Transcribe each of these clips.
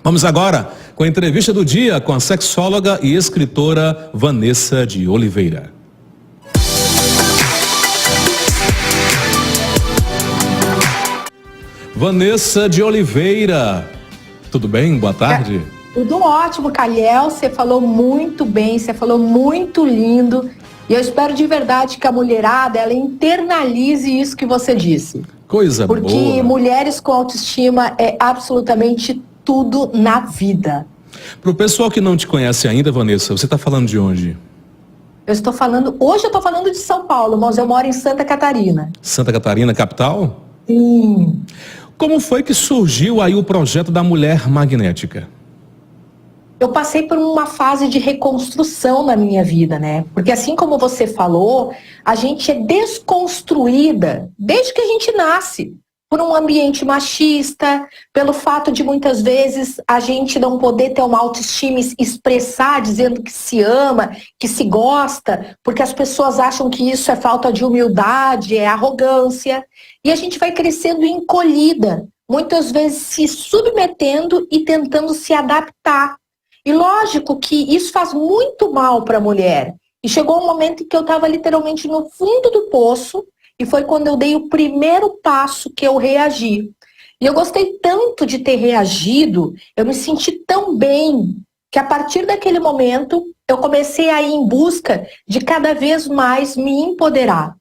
Vamos agora com a entrevista do dia com a sexóloga e escritora Vanessa de Oliveira. Vanessa de Oliveira, tudo bem? Boa tarde. Tudo ótimo, Calhel. Você falou muito bem, você falou muito lindo. E eu espero de verdade que a mulherada, ela internalize isso que você disse. Coisa boa. Porque mulheres com autoestima é absolutamente tudo na vida. Para o pessoal que não te conhece ainda, Vanessa, você está falando de onde? Hoje eu estou falando de São Paulo, mas eu moro em Santa Catarina. Santa Catarina, capital? Sim. Como foi que surgiu aí o projeto da Mulher Magnética? Eu passei por uma fase de reconstrução na minha vida, né? Porque assim como você falou, a gente é desconstruída desde que a gente nasce. Por um ambiente machista, pelo fato de muitas vezes a gente não poder ter uma autoestima e expressar dizendo que se ama, que se gosta, porque as pessoas acham que isso é falta de humildade, é arrogância. E a gente vai crescendo encolhida, muitas vezes se submetendo e tentando se adaptar. E lógico que isso faz muito mal para a mulher. E chegou um momento em que eu estava literalmente no fundo do poço, e foi quando eu dei o primeiro passo que eu reagi. E eu gostei tanto de ter reagido, eu me senti tão bem, que a partir daquele momento eu comecei a ir em busca de cada vez mais me empoderar.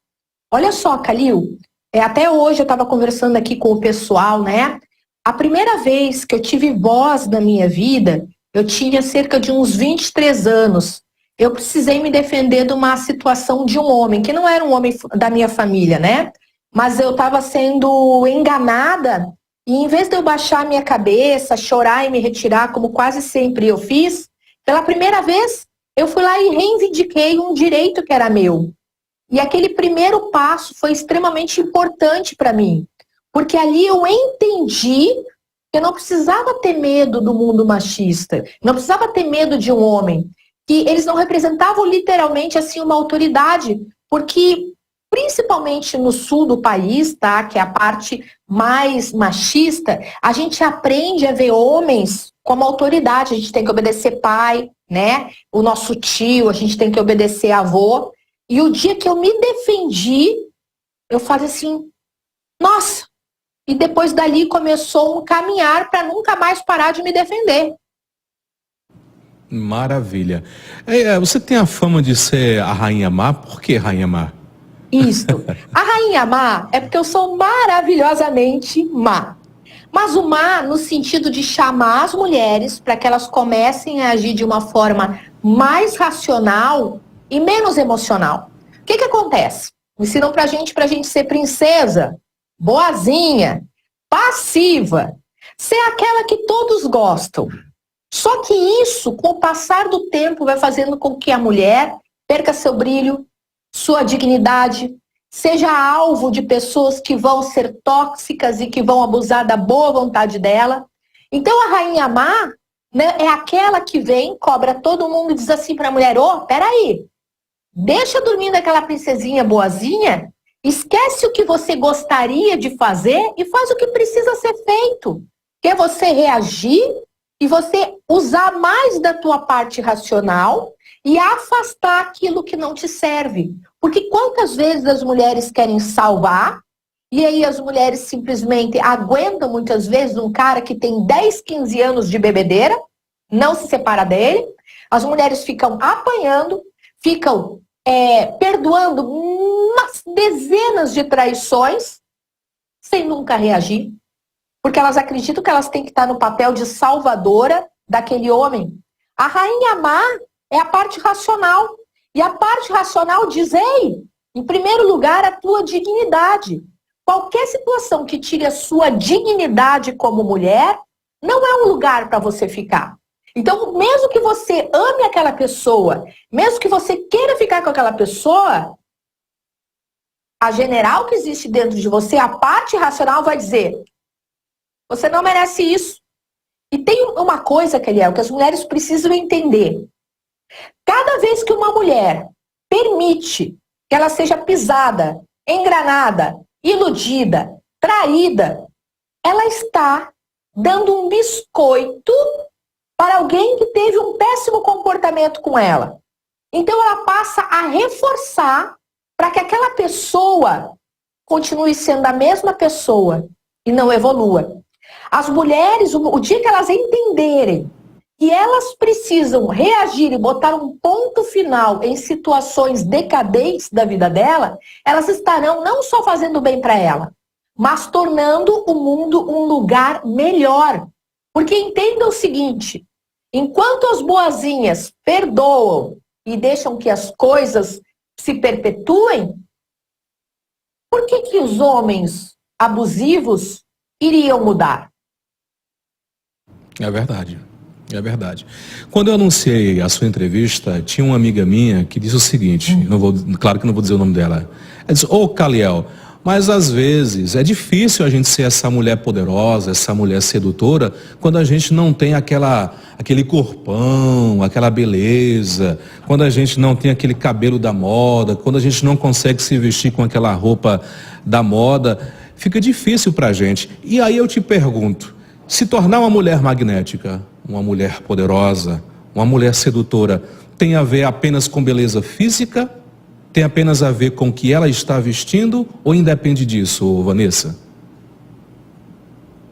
Olha só, Calil, até hoje eu estava conversando aqui com o pessoal, né? A primeira vez que eu tive voz na minha vida, eu tinha cerca de uns 23 anos. Eu precisei me defender de uma situação de um homem, que não era um homem da minha família, né? Mas eu estava sendo enganada e em vez de eu baixar minha cabeça, chorar e me retirar, como quase sempre eu fiz, pela primeira vez eu fui lá e reivindiquei um direito que era meu. E aquele primeiro passo foi extremamente importante para mim, porque ali eu entendi que eu não precisava ter medo do mundo machista, não precisava ter medo de um homem, que eles não representavam literalmente assim uma autoridade, porque principalmente no sul do país, tá, que é a parte mais machista, a gente aprende a ver homens como autoridade, a gente tem que obedecer pai, né, o nosso tio, a gente tem que obedecer avô, e o dia que eu me defendi, eu falei assim, nossa, e depois dali começou um caminhar para nunca mais parar de me defender. Maravilha. Você tem a fama de ser a Rainha Má. Por que Rainha Má? Isto. A Rainha Má é porque eu sou maravilhosamente má. Mas o má no sentido de chamar as mulheres para que elas comecem a agir de uma forma mais racional e menos emocional. O que acontece? Ensinam pra gente ser princesa, boazinha, passiva, ser aquela que todos gostam. Só que isso, com o passar do tempo, vai fazendo com que a mulher perca seu brilho, sua dignidade, seja alvo de pessoas que vão ser tóxicas e que vão abusar da boa vontade dela. Então a Rainha Má, né, é aquela que vem, cobra todo mundo e diz assim para a mulher, peraí, deixa dormindo aquela princesinha boazinha, esquece o que você gostaria de fazer e faz o que precisa ser feito. Que é você reagir e você usar mais da tua parte racional e afastar aquilo que não te serve. Porque quantas vezes as mulheres querem salvar e aí as mulheres simplesmente aguentam muitas vezes um cara que tem 10, 15 anos de bebedeira, não se separa dele, as mulheres ficam apanhando, ficam perdoando umas dezenas de traições sem nunca reagir. Porque elas acreditam que elas têm que estar no papel de salvadora daquele homem. A Rainha Má é a parte racional. E a parte racional diz, ei, em primeiro lugar, a tua dignidade. Qualquer situação que tire a sua dignidade como mulher, não é um lugar para você ficar. Então, mesmo que você ame aquela pessoa, mesmo que você queira ficar com aquela pessoa, a general que existe dentro de você, a parte racional vai dizer, você não merece isso. E tem uma coisa, Keliel, que as mulheres precisam entender. Cada vez que uma mulher permite que ela seja pisada, engranada, iludida, traída, ela está dando um biscoito para alguém que teve um péssimo comportamento com ela. Então ela passa a reforçar para que aquela pessoa continue sendo a mesma pessoa e não evolua. As mulheres, o dia que elas entenderem que elas precisam reagir e botar um ponto final em situações decadentes da vida dela, elas estarão não só fazendo bem para ela, mas tornando o mundo um lugar melhor. Porque entenda o seguinte, enquanto as boazinhas perdoam e deixam que as coisas se perpetuem, por que os homens abusivos iriam mudar? É verdade. É verdade. Quando eu anunciei a sua entrevista, tinha uma amiga minha que disse o seguinte, claro que não vou dizer o nome dela. Ela disse, Caliel, mas às vezes é difícil a gente ser essa mulher poderosa, essa mulher sedutora, quando a gente não tem aquele corpão, aquela beleza, quando a gente não tem aquele cabelo da moda, quando a gente não consegue se vestir com aquela roupa da moda, fica difícil pra gente. E aí eu te pergunto, se tornar uma mulher magnética, uma mulher poderosa, uma mulher sedutora, tem a ver apenas com beleza física? Tem apenas a ver com o que ela está vestindo? Ou independe disso, Vanessa?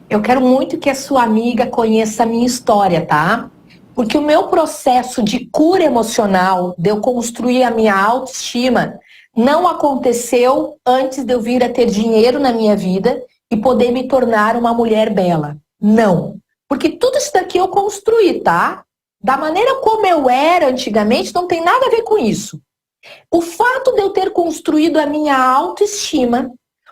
Eu quero muito que a sua amiga conheça a minha história, tá? Porque o meu processo de cura emocional, de eu construir a minha autoestima, não aconteceu antes de eu vir a ter dinheiro na minha vida e poder me tornar uma mulher bela. Não. Porque tudo isso daqui eu construí, tá? Da maneira como eu era antigamente, não tem nada a ver com isso. O fato de eu ter construído a minha autoestima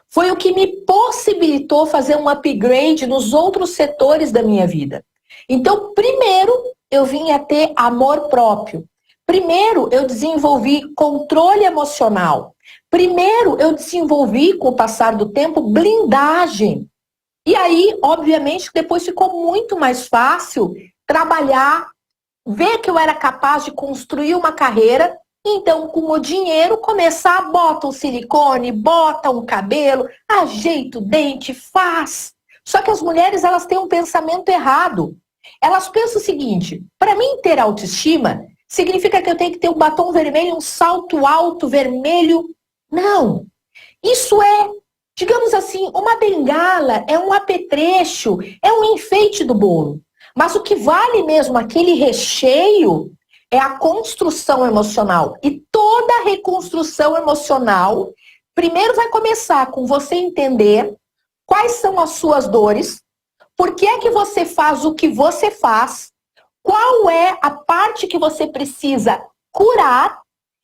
foi o que me possibilitou fazer um upgrade nos outros setores da minha vida. Então, primeiro, eu vim a ter amor próprio. Primeiro, eu desenvolvi controle emocional. Primeiro, eu desenvolvi, com o passar do tempo, blindagem. E aí, obviamente, depois ficou muito mais fácil trabalhar, ver que eu era capaz de construir uma carreira. Então, com o dinheiro, começar, bota um silicone, bota um cabelo, ajeita o dente, faz. Só que as mulheres, elas têm um pensamento errado. Elas pensam o seguinte, para mim ter autoestima, significa que eu tenho que ter um batom vermelho, um salto alto vermelho. Não. Isso é, digamos assim, uma bengala, é um apetrecho, é um enfeite do bolo. Mas o que vale mesmo, aquele recheio, é a construção emocional. E toda reconstrução emocional, primeiro vai começar com você entender quais são as suas dores, por que é que você faz o que você faz, qual é a parte que você precisa curar,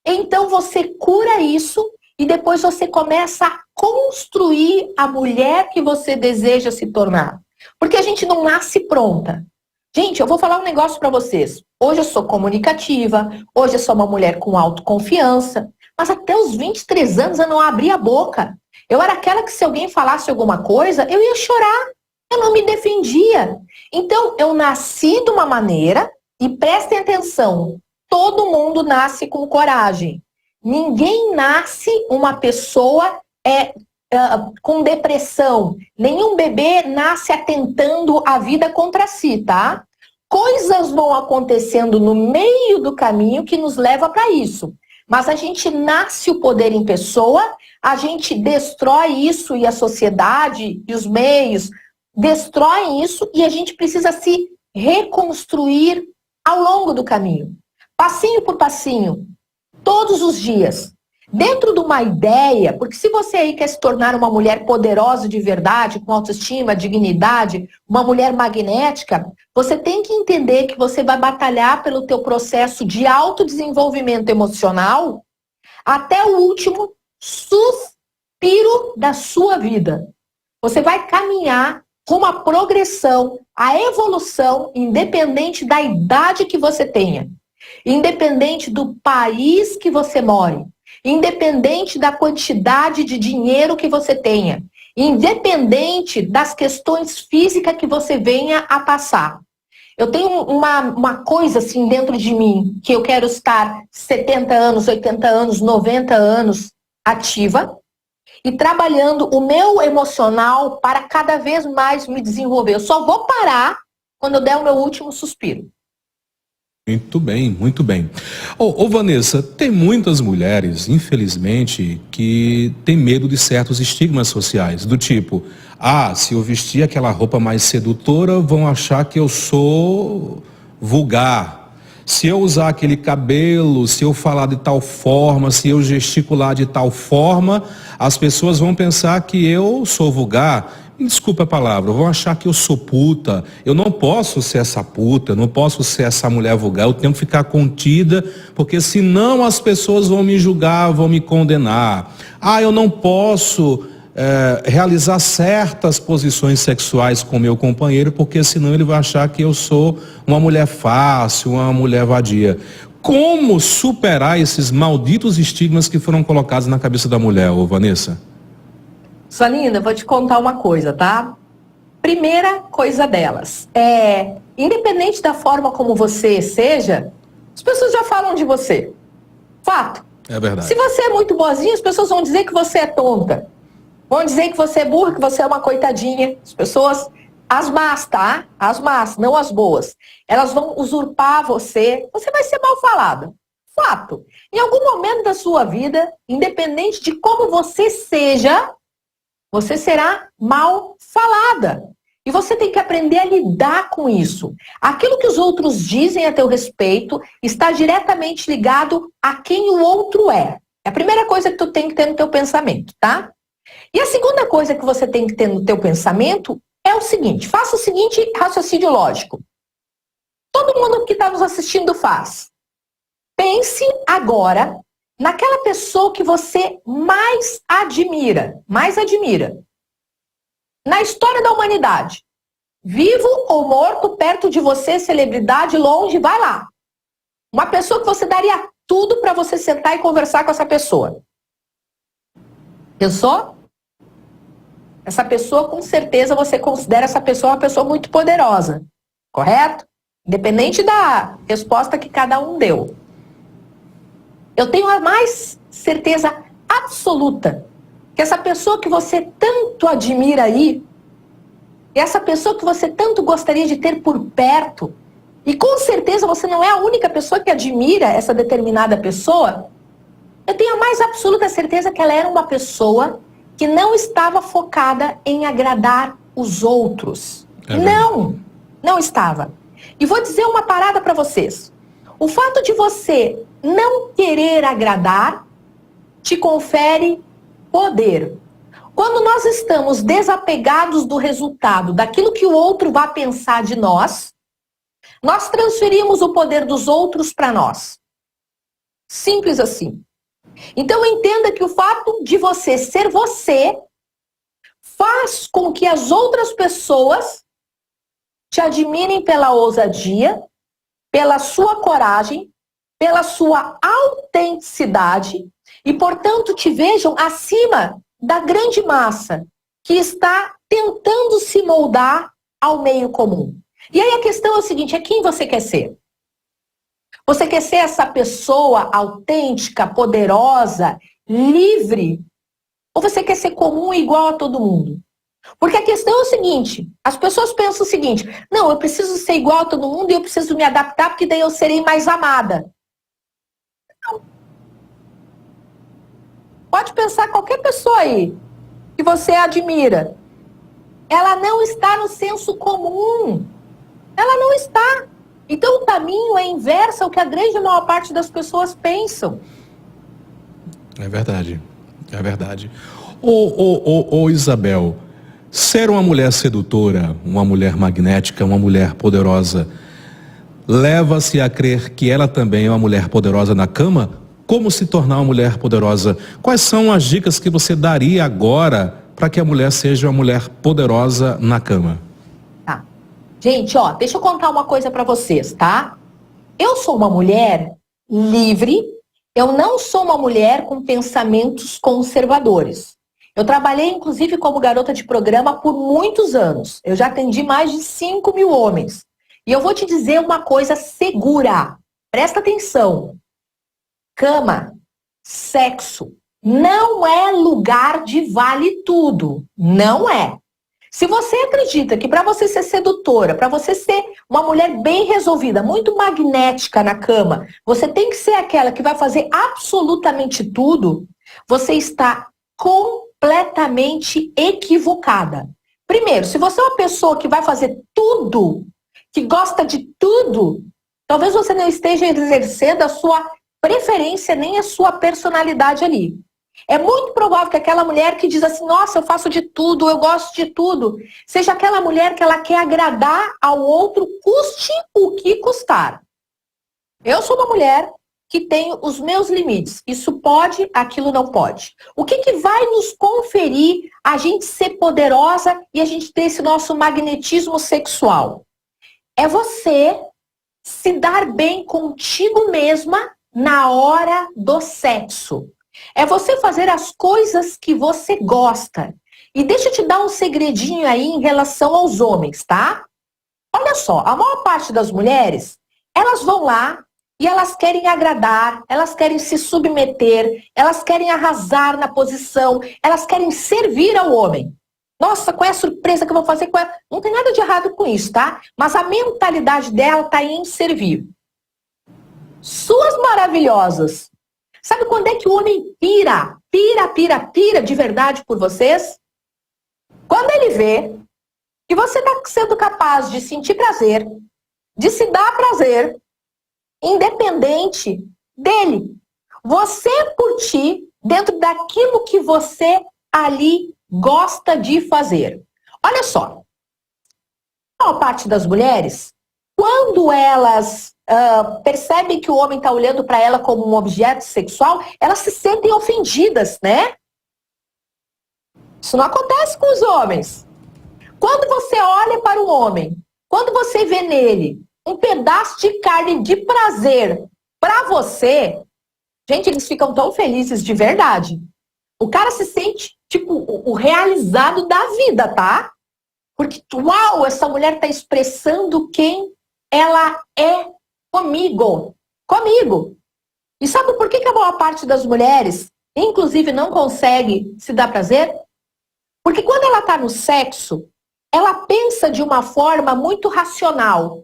então você cura isso e depois você começa a construir a mulher que você deseja se tornar. Porque a gente não nasce pronta. Gente, eu vou falar um negócio pra vocês. Hoje eu sou comunicativa, hoje eu sou uma mulher com autoconfiança, mas até os 23 anos eu não abria a boca. Eu era aquela que se alguém falasse alguma coisa, eu ia chorar. Eu não me defendia. Então, eu nasci de uma maneira, e prestem atenção, todo mundo nasce com coragem. Ninguém nasce uma pessoa com depressão. Nenhum bebê nasce atentando a vida contra si, tá? Coisas vão acontecendo no meio do caminho que nos leva para isso. Mas a gente nasce o poder em pessoa, a gente destrói isso e a sociedade e os meios destroem isso e a gente precisa se reconstruir ao longo do caminho. Passinho por passinho, todos os dias. Dentro de uma ideia, porque se você aí quer se tornar uma mulher poderosa de verdade, com autoestima, dignidade, uma mulher magnética, você tem que entender que você vai batalhar pelo teu processo de autodesenvolvimento emocional até o último suspiro da sua vida. Você vai caminhar com uma progressão, a evolução, independente da idade que você tenha, independente do país que você more, independente da quantidade de dinheiro que você tenha, independente das questões físicas que você venha a passar. Eu tenho uma coisa assim dentro de mim, que eu quero estar 70 anos, 80 anos, 90 anos ativa, e trabalhando o meu emocional para cada vez mais me desenvolver. Eu só vou parar quando eu der o meu último suspiro. Muito bem, muito bem. Ô Vanessa, tem muitas mulheres, infelizmente, que têm medo de certos estigmas sociais, do tipo, se eu vestir aquela roupa mais sedutora, vão achar que eu sou vulgar. Se eu usar aquele cabelo, se eu falar de tal forma, se eu gesticular de tal forma, as pessoas vão pensar que eu sou vulgar. Me desculpa a palavra, vão achar que eu sou puta. Eu não posso ser essa puta, eu não posso ser essa mulher vulgar, eu tenho que ficar contida, porque senão as pessoas vão me julgar, vão me condenar. Eu não posso realizar certas posições sexuais com meu companheiro, porque senão ele vai achar que eu sou uma mulher fácil, uma mulher vadia. Como superar esses malditos estigmas que foram colocados na cabeça da mulher, ô Vanessa? Sua linda, vou te contar uma coisa, tá? Primeira coisa delas, independente da forma como você seja, as pessoas já falam de você. Fato. É verdade. Se você é muito boazinha, as pessoas vão dizer que você é tonta. Vão dizer que você é burra, que você é uma coitadinha. As pessoas, as más, tá? As más, não as boas. Elas vão usurpar você. Você vai ser mal falada. Fato. Em algum momento da sua vida, independente de como você seja, você será mal falada. E você tem que aprender a lidar com isso. Aquilo que os outros dizem a teu respeito está diretamente ligado a quem o outro é. É a primeira coisa que tu tem que ter no teu pensamento, tá? E a segunda coisa que você tem que ter no teu pensamento é o seguinte, faça o seguinte raciocínio lógico. Todo mundo que está nos assistindo faz. Pense agora naquela pessoa que você mais admira. Na história da humanidade. Vivo ou morto, perto de você, celebridade, longe, vai lá. Uma pessoa que você daria tudo para você sentar e conversar com essa pessoa. Pensou? Essa pessoa, com certeza, você considera essa pessoa uma pessoa muito poderosa. Correto? Independente da resposta que cada um deu. Eu tenho a mais certeza absoluta que essa pessoa que você tanto admira aí, essa pessoa que você tanto gostaria de ter por perto, e com certeza você não é a única pessoa que admira essa determinada pessoa, eu tenho a mais absoluta certeza que ela era uma pessoa que não estava focada em agradar os outros. Não estava. E vou dizer uma parada para vocês. O fato de você não querer agradar te confere poder. Quando nós estamos desapegados do resultado, daquilo que o outro vai pensar de nós, nós transferimos o poder dos outros para nós. Simples assim. Então entenda que o fato de você ser você faz com que as outras pessoas te admirem pela ousadia, pela sua coragem, pela sua autenticidade e, portanto, te vejam acima da grande massa que está tentando se moldar ao meio comum. E aí a questão é o seguinte, é quem você quer ser? Você quer ser essa pessoa autêntica, poderosa, livre? Ou você quer ser comum e igual a todo mundo? Porque a questão é o seguinte, as pessoas pensam o seguinte, não, eu preciso ser igual a todo mundo e eu preciso me adaptar porque daí eu serei mais amada. Não. Pode pensar qualquer pessoa aí que você admira. Ela não está no senso comum. Ela não está. Então o caminho é inverso ao que a grande maior parte das pessoas pensam. É verdade, é verdade. Ô Isabel, ser uma mulher sedutora, uma mulher magnética, uma mulher poderosa, leva-se a crer que ela também é uma mulher poderosa na cama? Como se tornar uma mulher poderosa? Quais são as dicas que você daria agora para que a mulher seja uma mulher poderosa na cama? Tá. Gente, deixa eu contar uma coisa para vocês, tá? Eu sou uma mulher livre, eu não sou uma mulher com pensamentos conservadores. Eu trabalhei, inclusive, como garota de programa por muitos anos. Eu já atendi mais de 5.000 homens. E eu vou te dizer uma coisa segura. Presta atenção. Cama, sexo, não é lugar de vale tudo. Não é. Se você acredita que para você ser sedutora, para você ser uma mulher bem resolvida, muito magnética na cama, você tem que ser aquela que vai fazer absolutamente tudo, você está completamente equivocada. Primeiro, se você é uma pessoa que vai fazer tudo, que gosta de tudo, talvez você não esteja exercendo a sua preferência nem a sua personalidade ali. É muito provável que aquela mulher que diz assim, nossa, eu faço de tudo, eu gosto de tudo, seja aquela mulher que ela quer agradar ao outro, custe o que custar. Eu sou uma mulher que tem os meus limites. Isso pode, aquilo não pode. O que vai nos conferir a gente ser poderosa e a gente ter esse nosso magnetismo sexual? É você se dar bem contigo mesma na hora do sexo. É você fazer as coisas que você gosta. E deixa eu te dar um segredinho aí em relação aos homens, tá? Olha só, a maior parte das mulheres, elas vão lá e elas querem agradar, elas querem se submeter, elas querem arrasar na posição, elas querem servir ao homem. Nossa, qual é a surpresa que eu vou fazer? Não tem nada de errado com isso, tá? Mas a mentalidade dela tá em servir. Suas maravilhosas. Sabe quando é que o homem pira de verdade por vocês? Quando ele vê que você está sendo capaz de sentir prazer, de se dar prazer, independente dele. Você curtir dentro daquilo que você ali gosta de fazer. Olha só, a maior parte das mulheres, quando elas percebem que o homem está olhando para ela como um objeto sexual, elas se sentem ofendidas, né? Isso não acontece com os homens. Quando você olha para o homem, quando você vê nele um pedaço de carne de prazer para você, gente, eles ficam tão felizes de verdade. O cara se sente, tipo, o realizado da vida, tá? Porque, uau, essa mulher tá expressando quem ela é comigo. Comigo. E sabe por que a maior parte das mulheres, inclusive, não consegue se dar prazer? Porque quando ela tá no sexo, ela pensa de uma forma muito racional.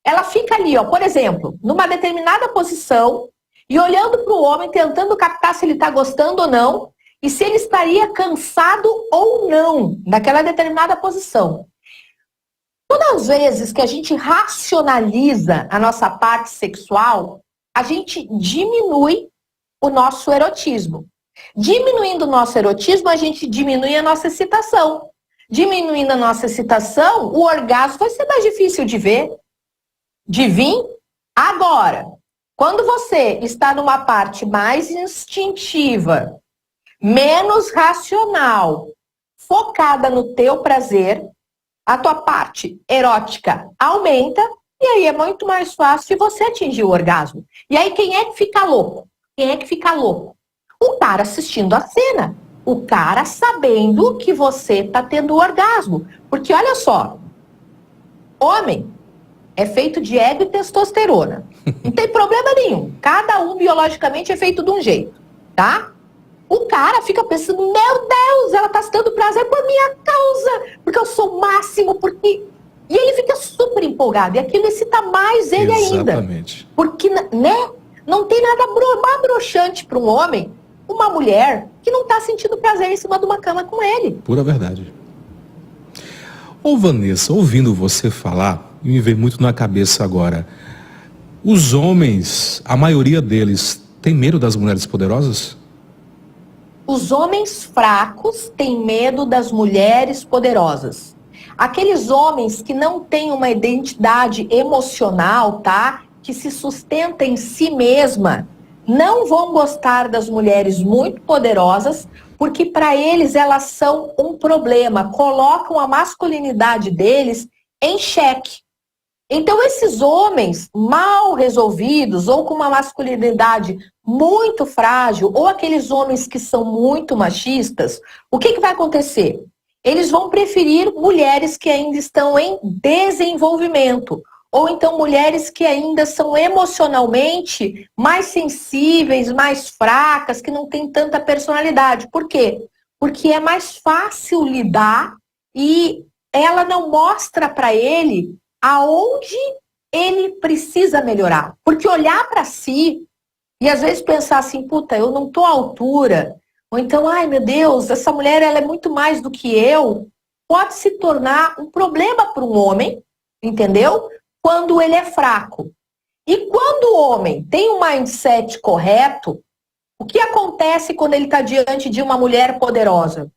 Ela fica ali, ó, por exemplo, numa determinada posição e olhando para o homem, tentando captar se ele está gostando ou não e se ele estaria cansado ou não daquela determinada posição. Todas as vezes que a gente racionaliza a nossa parte sexual, a gente diminui o nosso erotismo. Diminuindo o nosso erotismo, a gente diminui a nossa excitação. Diminuindo a nossa excitação, o orgasmo vai ser mais difícil de ver, de vir. Agora, quando você está numa parte mais instintiva, menos racional, focada no teu prazer, a tua parte erótica aumenta e aí é muito mais fácil de você atingir o orgasmo. E aí quem é que fica louco? Quem é que fica louco? O cara assistindo a cena. O cara sabendo que você está tendo orgasmo. Porque olha só, homem é feito de ego e testosterona. Não tem problema nenhum. Cada um biologicamente é feito de um jeito, tá? O cara fica pensando, meu Deus, ela tá se dando prazer por minha causa, porque eu sou o máximo, porque... E ele fica super empolgado, e aquilo excita mais ele ainda. Exatamente. Porque, né, não tem nada mais broxante para um homem, uma mulher, que não tá sentindo prazer em cima de uma cama com ele. Pura verdade. Ô Vanessa, ouvindo você falar, me veio muito na cabeça agora, os homens, a maioria deles, tem medo das mulheres poderosas? Os homens fracos têm medo das mulheres poderosas. Aqueles homens que não têm uma identidade emocional, tá? Que se sustenta em si mesma, não vão gostar das mulheres muito poderosas, porque para eles elas são um problema, colocam a masculinidade deles em xeque. Então esses homens mal resolvidos ou com uma masculinidade muito frágil, ou aqueles homens que são muito machistas, o que vai acontecer? Eles vão preferir mulheres que ainda estão em desenvolvimento, ou então mulheres que ainda são emocionalmente mais sensíveis, mais fracas, que não têm tanta personalidade. Por quê? Porque é mais fácil lidar e ela não mostra para ele aonde ele precisa melhorar. Porque olhar para si e às vezes pensar assim, puta, eu não tô à altura, ou então, ai meu Deus, essa mulher ela é muito mais do que eu, pode se tornar um problema para um homem, entendeu? Quando ele é fraco. E quando o homem tem um mindset correto, o que acontece quando ele está diante de uma mulher poderosa?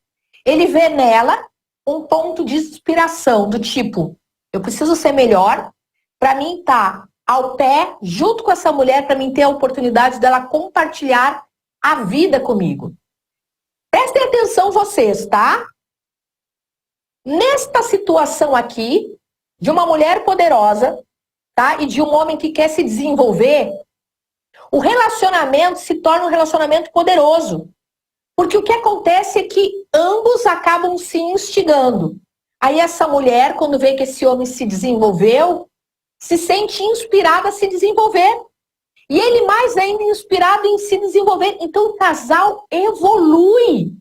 Ele vê nela um ponto de inspiração, do tipo, eu preciso ser melhor, para mim estar ao pé, junto com essa mulher, para mim ter a oportunidade dela compartilhar a vida comigo. Prestem atenção vocês, tá? Nesta situação aqui, de uma mulher poderosa, tá? E de um homem que quer se desenvolver, o relacionamento se torna um relacionamento poderoso. Porque o que acontece é que ambos acabam se instigando. Aí essa mulher, quando vê que esse homem se desenvolveu, se sente inspirada a se desenvolver. E ele mais ainda inspirado em se desenvolver. Então o casal evolui.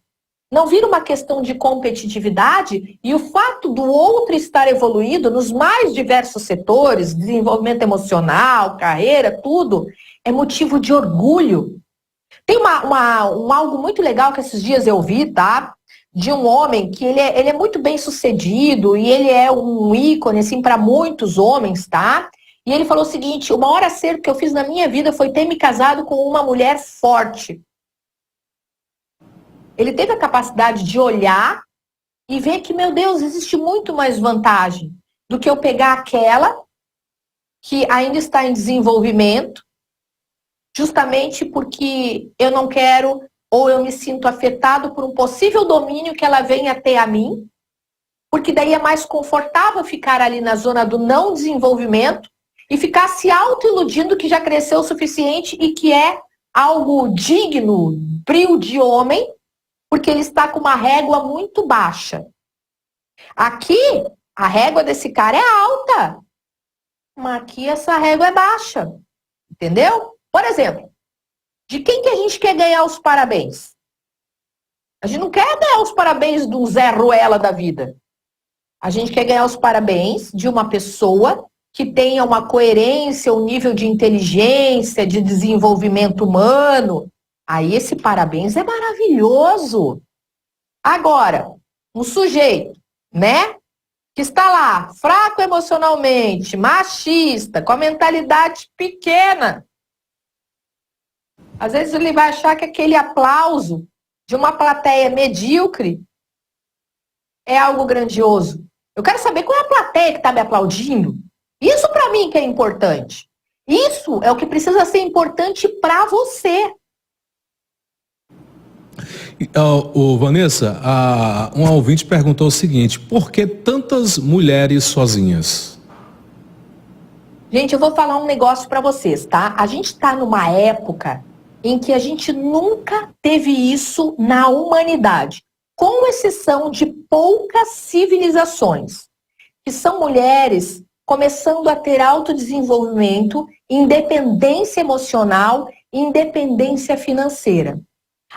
Não vira uma questão de competitividade, e o fato do outro estar evoluído nos mais diversos setores, desenvolvimento emocional, carreira, tudo, é motivo de orgulho. Tem algo muito legal que esses dias eu vi, tá? De um homem que ele é muito bem sucedido e ele é um ícone, assim, para muitos homens, tá? E ele falou o seguinte, o maior acerto que eu fiz na minha vida foi ter me casado com uma mulher forte. Ele teve a capacidade de olhar e ver que, meu Deus, existe muito mais vantagem do que eu pegar aquela que ainda está em desenvolvimento, justamente porque eu não quero ou eu me sinto afetado por um possível domínio que ela venha ter a mim, porque daí é mais confortável ficar ali na zona do não desenvolvimento e ficar se auto-iludindo que já cresceu o suficiente e que é algo digno, brio de homem, porque ele está com uma régua muito baixa. Aqui, a régua desse cara é alta, mas aqui essa régua é baixa, entendeu? Por exemplo, de quem que a gente quer ganhar os parabéns? A gente não quer ganhar os parabéns do Zé Ruela da vida. A gente quer ganhar os parabéns de uma pessoa que tenha uma coerência, um nível de inteligência, de desenvolvimento humano. Aí esse parabéns é maravilhoso. Agora, um sujeito, né, que está lá, fraco emocionalmente, machista, com a mentalidade pequena, às vezes ele vai achar que aquele aplauso de uma plateia medíocre é algo grandioso. Eu quero saber qual é a plateia que está me aplaudindo. Isso para mim que é importante. Isso é o que precisa ser importante para você. Vanessa, um ouvinte perguntou o seguinte, por que tantas mulheres sozinhas? Gente, eu vou falar um negócio para vocês, tá? A gente está numa época em que a gente nunca teve isso na humanidade, com exceção de poucas civilizações, que são mulheres começando a ter autodesenvolvimento, independência emocional e independência financeira.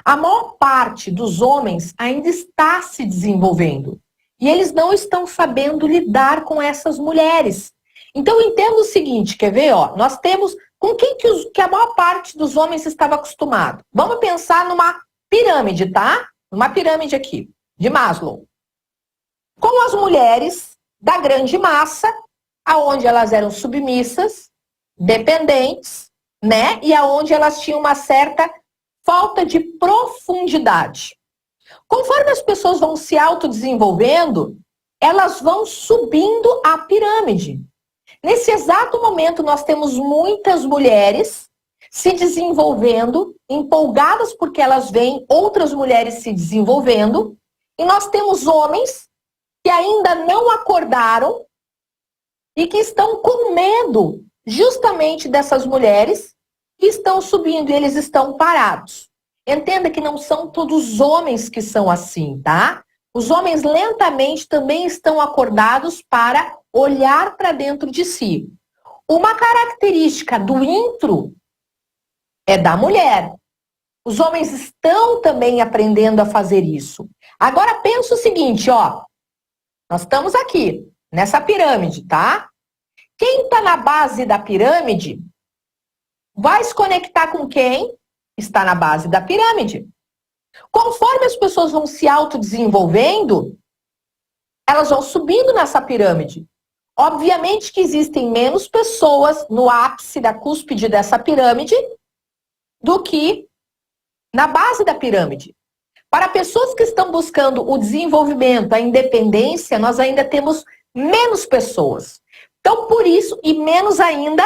A maior parte dos homens ainda está se desenvolvendo e eles não estão sabendo lidar com essas mulheres. Então entenda o seguinte, quer ver? Ó, nós temos com quem que a maior parte dos homens estava acostumado. Vamos pensar numa pirâmide, tá? Uma pirâmide aqui, de Maslow. Com as mulheres da grande massa, aonde elas eram submissas, dependentes, né? E aonde elas tinham uma certa falta de profundidade. Conforme as pessoas vão se autodesenvolvendo, elas vão subindo a pirâmide. Nesse exato momento, nós temos muitas mulheres se desenvolvendo, empolgadas porque elas veem outras mulheres se desenvolvendo, e nós temos homens que ainda não acordaram e que estão com medo justamente dessas mulheres que estão subindo e eles estão parados. Entenda que não são todos os homens que são assim, tá? Os homens lentamente também estão acordados para olhar para dentro de si. uma característica do intro é da mulher. Os homens estão também aprendendo a fazer isso. Agora pensa o seguinte, ó. Nós estamos aqui, nessa pirâmide, tá? Quem está na base da pirâmide vai se conectar com quem está na base da pirâmide. Conforme as pessoas vão se autodesenvolvendo, elas vão subindo nessa pirâmide. Obviamente que existem menos pessoas no ápice da cúspide dessa pirâmide do que na base da pirâmide. Para pessoas que estão buscando o desenvolvimento, a independência, nós ainda temos menos pessoas. Então, por isso, e menos ainda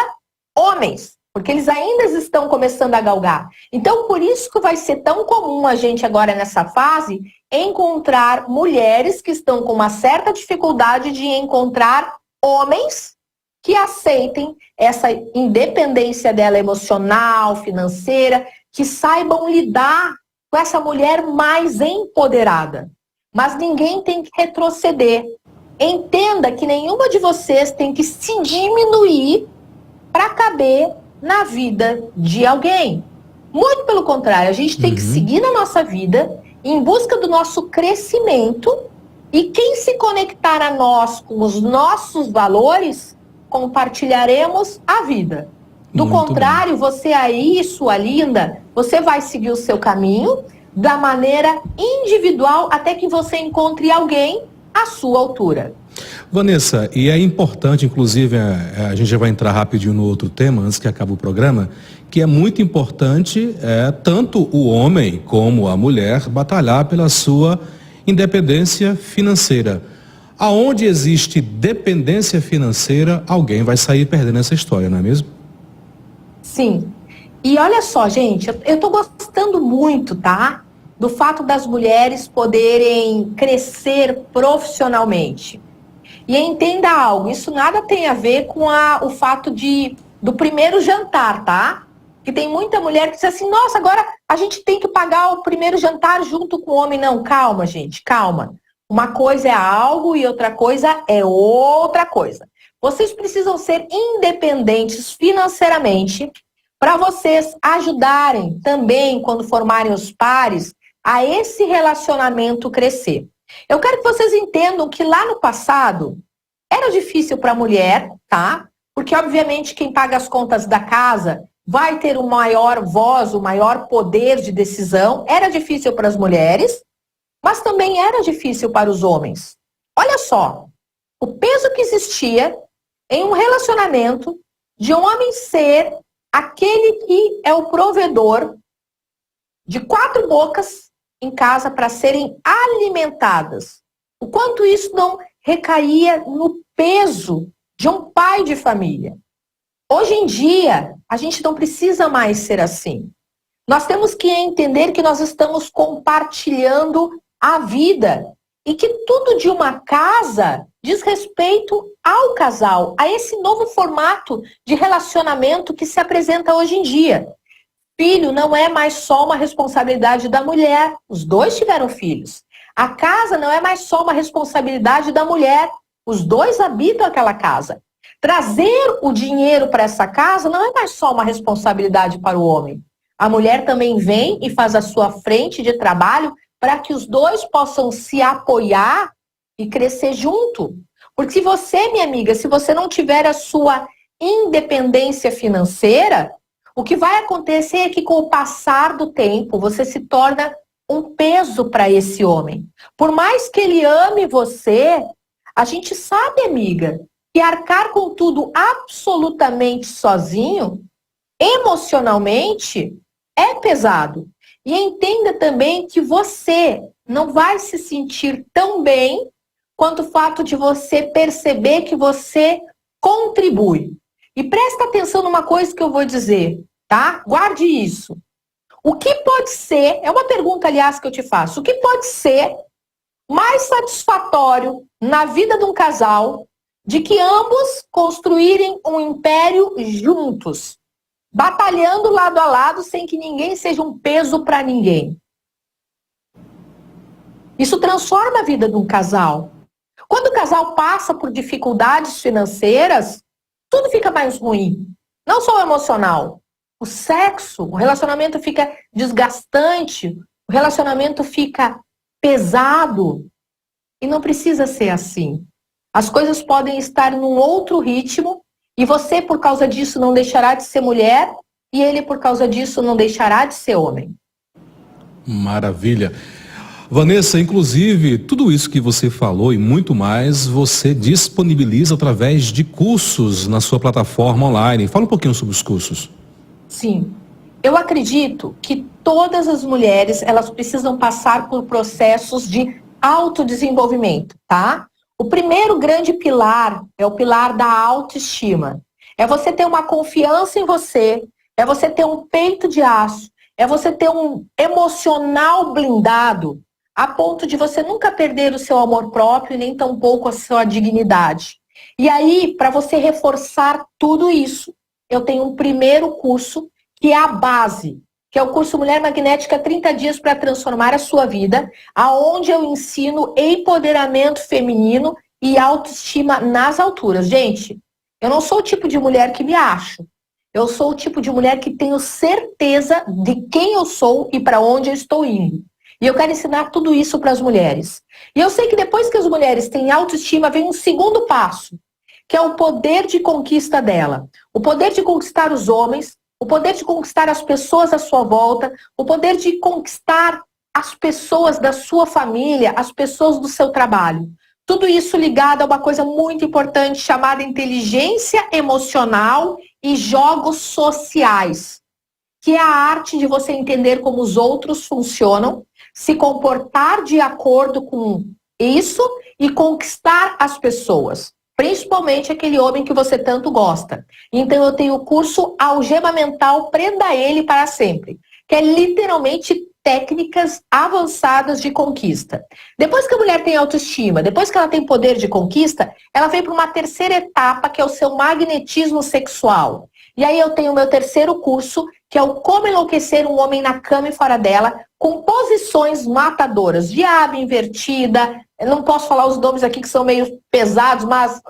homens, porque eles ainda estão começando a galgar. Então, por isso que vai ser tão comum a gente agora nessa fase encontrar mulheres que estão com uma certa dificuldade de encontrar homens que aceitem essa independência dela emocional, financeira, que saibam lidar com essa mulher mais empoderada. Mas ninguém tem que retroceder. Entenda que nenhuma de vocês tem que se diminuir para caber na vida de alguém. Muito pelo contrário, a gente tem que seguir na nossa vida em busca do nosso crescimento e quem se conectar a nós com os nossos valores, compartilharemos a vida. Do contrário, você aí, sua linda, você vai seguir o seu caminho da maneira individual até que você encontre alguém à sua altura. Vanessa, e é importante, inclusive, a gente já vai entrar rapidinho no outro tema, antes que acabe o programa, que é muito importante tanto o homem como a mulher batalhar pela sua independência financeira. Aonde existe dependência financeira, alguém vai sair perdendo essa história, não é mesmo? Sim. E olha só, gente, eu tô gostando muito, tá? Do fato das mulheres poderem crescer profissionalmente. E entenda algo, isso nada tem a ver com o fato do primeiro jantar, tá? Que tem muita mulher que diz assim, nossa, agora a gente tem que pagar o primeiro jantar junto com o homem. Não, calma, gente, calma. Uma coisa é algo e outra coisa é outra coisa. Vocês precisam ser independentes financeiramente para vocês ajudarem também, quando formarem os pares, a esse relacionamento crescer. Eu quero que vocês entendam que lá no passado era difícil para a mulher, tá? Porque, obviamente, quem paga as contas da casa vai ter o maior voz, o maior poder de decisão. Era difícil para as mulheres, mas também era difícil para os homens. Olha só, o peso que existia em um relacionamento de um homem ser aquele que é o provedor de 4 bocas em casa para serem alimentadas. O quanto isso não recaía no peso de um pai de família. Hoje em dia, a gente não precisa mais ser assim. Nós temos que entender que nós estamos compartilhando a vida e que tudo de uma casa diz respeito ao casal, a esse novo formato de relacionamento que se apresenta hoje em dia. Filho não é mais só uma responsabilidade da mulher, os dois tiveram filhos. A casa não é mais só uma responsabilidade da mulher, os dois habitam aquela casa. Trazer o dinheiro para essa casa não é mais só uma responsabilidade para o homem. A mulher também vem e faz a sua frente de trabalho para que os dois possam se apoiar e crescer junto. Porque se você, minha amiga, se você não tiver a sua independência financeira, o que vai acontecer é que com o passar do tempo, você se torna um peso para esse homem. Por mais que ele ame você, a gente sabe, amiga, que arcar com tudo absolutamente sozinho, emocionalmente, é pesado. E entenda também que você não vai se sentir tão bem quanto o fato de você perceber que você contribui. E presta atenção numa coisa que eu vou dizer, tá? Guarde isso. O que pode ser, é uma pergunta, aliás, que eu te faço, o que pode ser mais satisfatório na vida de um casal de que ambos construírem um império juntos, batalhando lado a lado sem que ninguém seja um peso para ninguém? Isso transforma a vida de um casal. Quando o casal passa por dificuldades financeiras, tudo fica mais ruim. Não só o emocional. O sexo, o relacionamento fica desgastante, o relacionamento fica pesado. E não precisa ser assim. As coisas podem estar num outro ritmo e você, por causa disso, não deixará de ser mulher e ele, por causa disso, não deixará de ser homem. Maravilha. Vanessa, inclusive, tudo isso que você falou e muito mais, você disponibiliza através de cursos na sua plataforma online. Fala um pouquinho sobre os cursos. Sim. Eu acredito que todas as mulheres, elas precisam passar por processos de autodesenvolvimento, tá? O primeiro grande pilar é o pilar da autoestima. É você ter uma confiança em você, é você ter um peito de aço, é você ter um emocional blindado, a ponto de você nunca perder o seu amor próprio e nem tampouco a sua dignidade. E aí, para você reforçar tudo isso, eu tenho um primeiro curso, que é a base, que é o curso Mulher Magnética 30 Dias para Transformar a Sua Vida, aonde eu ensino empoderamento feminino e autoestima nas alturas. Gente, eu não sou o tipo de mulher que me acho. Eu sou o tipo de mulher que tenho certeza de quem eu sou e para onde eu estou indo. E eu quero ensinar tudo isso para as mulheres. E eu sei que depois que as mulheres têm autoestima, vem um segundo passo, que é o poder de conquista dela. O poder de conquistar os homens, o poder de conquistar as pessoas à sua volta, o poder de conquistar as pessoas da sua família, as pessoas do seu trabalho. Tudo isso ligado a uma coisa muito importante chamada inteligência emocional e jogos sociais, que é a arte de você entender como os outros funcionam, se comportar de acordo com isso e conquistar as pessoas. Principalmente aquele homem que você tanto gosta. Então eu tenho o curso Algema Mental, Prenda Ele para Sempre, que é literalmente técnicas avançadas de conquista. Depois que a mulher tem autoestima, depois que ela tem poder de conquista, ela vem para uma terceira etapa, que é o seu magnetismo sexual. E aí eu tenho o meu terceiro curso, que é o Como Enlouquecer um Homem na Cama e Fora dela, com posições matadoras, diabo invertida. Eu não posso falar os nomes aqui que são meio pesados, mas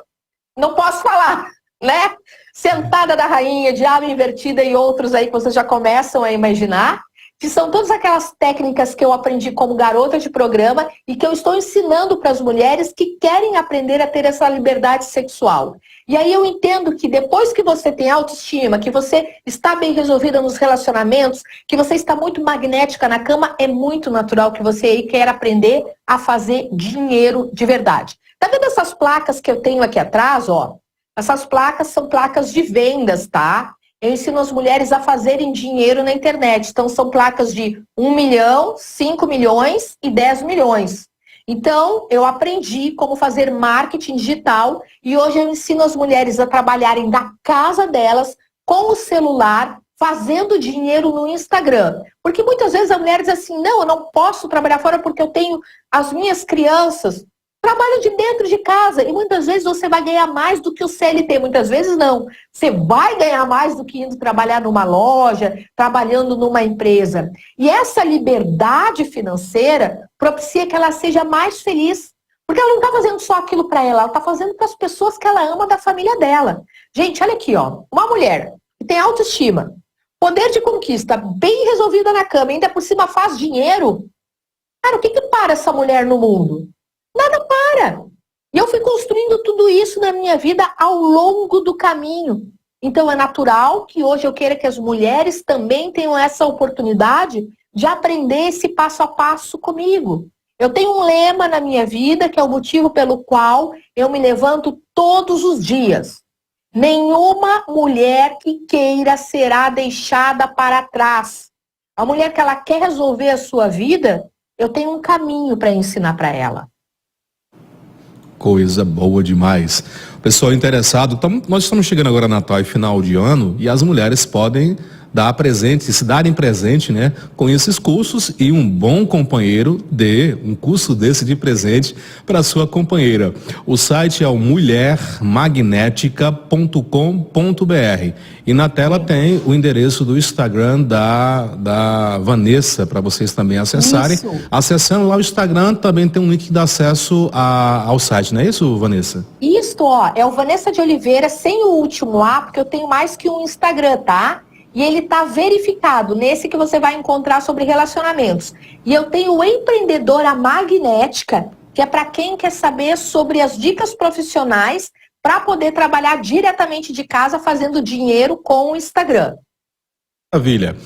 não posso falar, né? Sentada da rainha, diabo invertida e outros aí que vocês já começam a imaginar, que são todas aquelas técnicas que eu aprendi como garota de programa e que eu estou ensinando para as mulheres que querem aprender a ter essa liberdade sexual. E aí eu entendo que depois que você tem autoestima, que você está bem resolvida nos relacionamentos, que você está muito magnética na cama, é muito natural que você aí quer aprender a fazer dinheiro de verdade. Tá vendo essas placas que eu tenho aqui atrás, ó? Essas placas são placas de vendas, tá? Eu ensino as mulheres a fazerem dinheiro na internet. Então, são placas de 1 milhão, 5 milhões e 10 milhões. Então, eu aprendi como fazer marketing digital e hoje eu ensino as mulheres a trabalharem da casa delas, com o celular, fazendo dinheiro no Instagram. Porque muitas vezes a mulher diz assim, não, eu não posso trabalhar fora porque eu tenho as minhas crianças. Trabalha de dentro de casa e muitas vezes você vai ganhar mais do que o CLT, muitas vezes não. Você vai ganhar mais do que indo trabalhar numa loja, trabalhando numa empresa. E essa liberdade financeira propicia que ela seja mais feliz. Porque ela não está fazendo só aquilo para ela está fazendo para as pessoas que ela ama da família dela. Gente, olha aqui, ó, uma mulher que tem autoestima, poder de conquista, bem resolvida na cama, ainda por cima faz dinheiro. Cara, o que para essa mulher no mundo? Nada para. E eu fui construindo tudo isso na minha vida ao longo do caminho. Então é natural que hoje eu queira que as mulheres também tenham essa oportunidade de aprender esse passo a passo comigo. Eu tenho um lema na minha vida que é o motivo pelo qual eu me levanto todos os dias. Nenhuma mulher que queira será deixada para trás. A mulher que ela quer resolver a sua vida, eu tenho um caminho para ensinar para ela. Coisa boa demais. Pessoal interessado, nós estamos chegando agora Natal e final de ano e as mulheres podem dar presente, se darem presente, né, com esses cursos, e um bom companheiro dê um curso desse de presente para sua companheira. O site é o mulhermagnética.com.br e na tela tem o endereço do Instagram da Vanessa para vocês também acessarem. Isso. Acessando lá o Instagram também tem um link que dá acesso ao site, não é isso, Vanessa? Isto, ó, é o Vanessa de Oliveira sem o último A, porque eu tenho mais que um Instagram, tá? E ele tá verificado nesse que você vai encontrar sobre relacionamentos. E eu tenho o Empreendedora Magnética, que é para quem quer saber sobre as dicas profissionais para poder trabalhar diretamente de casa fazendo dinheiro com o Instagram. Maravilha.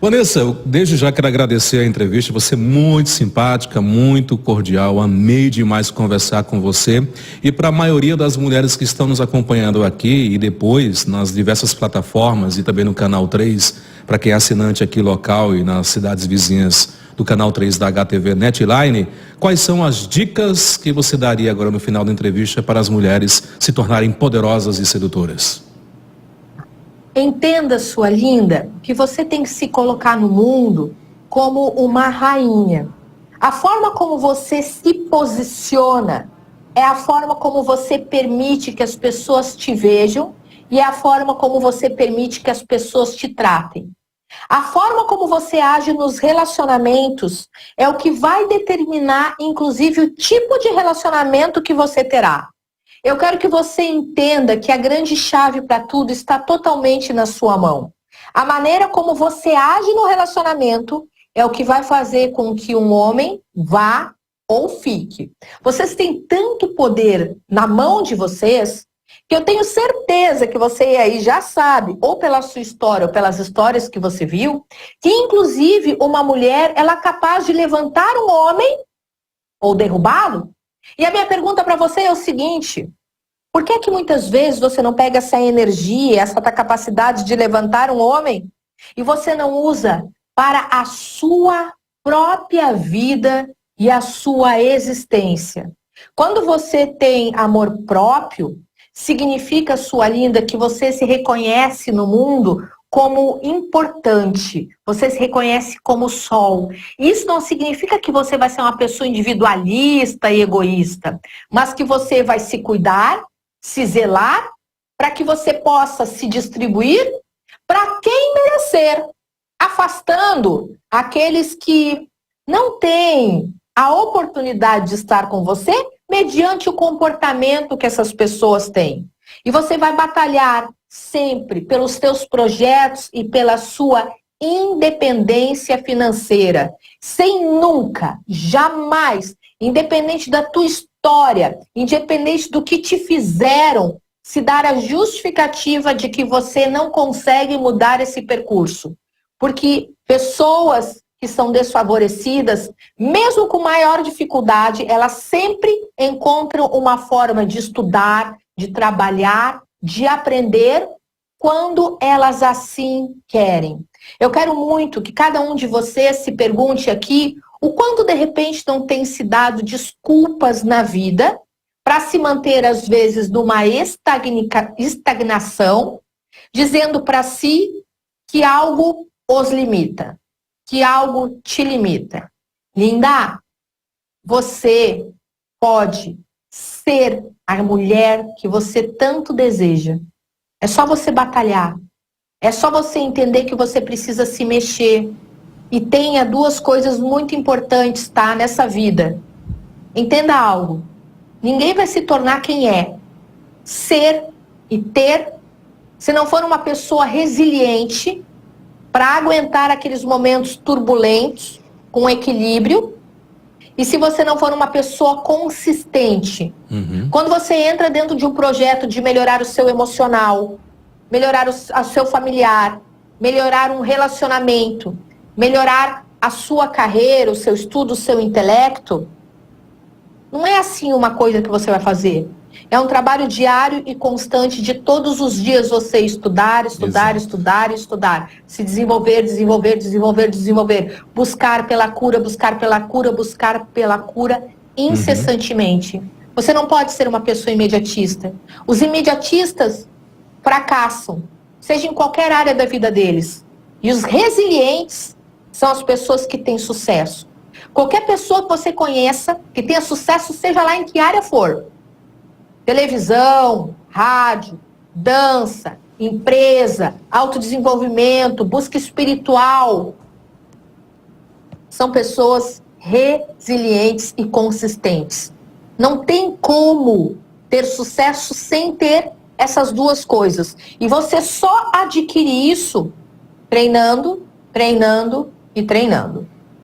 Vanessa, eu desde já quero agradecer a entrevista, você é muito simpática, muito cordial, amei demais conversar com você. E para a maioria das mulheres que estão nos acompanhando aqui e depois nas diversas plataformas e também no Canal 3, para quem é assinante aqui local e nas cidades vizinhas do Canal 3 da HTV Netline, quais são as dicas que você daria agora no final da entrevista para as mulheres se tornarem poderosas e sedutoras? Entenda, sua linda, que você tem que se colocar no mundo como uma rainha. A forma como você se posiciona é a forma como você permite que as pessoas te vejam e é a forma como você permite que as pessoas te tratem. A forma como você age nos relacionamentos é o que vai determinar, inclusive, o tipo de relacionamento que você terá. Eu quero que você entenda que a grande chave para tudo está totalmente na sua mão. A maneira como você age no relacionamento é o que vai fazer com que um homem vá ou fique. Vocês têm tanto poder na mão de vocês que eu tenho certeza que você aí já sabe, ou pela sua história ou pelas histórias que você viu, que inclusive uma mulher ela é capaz de levantar um homem ou derrubá-lo. E a minha pergunta para você é o seguinte: por que que muitas vezes você não pega essa energia, essa capacidade de levantar um homem e você não usa para a sua própria vida e a sua existência? Quando você tem amor próprio, significa, sua linda, que você se reconhece no mundo como importante, você se reconhece como sol. Isso não significa que você vai ser uma pessoa individualista e egoísta, mas que você vai se cuidar, se zelar, para que você possa se distribuir para quem merecer, afastando aqueles que não têm a oportunidade de estar com você mediante o comportamento que essas pessoas têm. E você vai batalhar sempre pelos seus projetos e pela sua independência financeira, sem nunca, jamais, independente da tua história, independente do que te fizeram, se dar a justificativa de que você não consegue mudar esse percurso. Porque pessoas que são desfavorecidas, mesmo com maior dificuldade, elas sempre encontram uma forma de estudar, de trabalhar, de aprender, quando elas assim querem. Eu quero muito que cada um de vocês se pergunte aqui o quanto de repente não tem se dado desculpas na vida para se manter às vezes numa estagnação, dizendo para si que algo os limita, que algo te limita. Linda, você pode ser a mulher que você tanto deseja. É só você batalhar. É só você entender que você precisa se mexer. E tenha duas coisas muito importantes, tá, nessa vida. Entenda algo. Ninguém vai se tornar quem é. Ser e ter, se não for uma pessoa resiliente, para aguentar aqueles momentos turbulentos, com equilíbrio. E se você não for uma pessoa consistente, quando você entra dentro de um projeto de melhorar o seu emocional, melhorar o seu familiar, melhorar um relacionamento, melhorar a sua carreira, o seu estudo, o seu intelecto, não é assim uma coisa que você vai fazer. É um trabalho diário e constante de todos os dias você estudar, estudar, Exato. Estudar, estudar. Se desenvolver, desenvolver, desenvolver, desenvolver. Buscar pela cura, buscar pela cura, buscar pela cura incessantemente. Você não pode ser uma pessoa imediatista. Os imediatistas fracassam, seja em qualquer área da vida deles. E os resilientes são as pessoas que têm sucesso. Qualquer pessoa que você conheça, que tenha sucesso, seja lá em que área for. Televisão, rádio, dança, empresa, autodesenvolvimento, busca espiritual. São pessoas resilientes e consistentes. Não tem como ter sucesso sem ter essas duas coisas. E você só adquire isso treinando, treinando e treinando.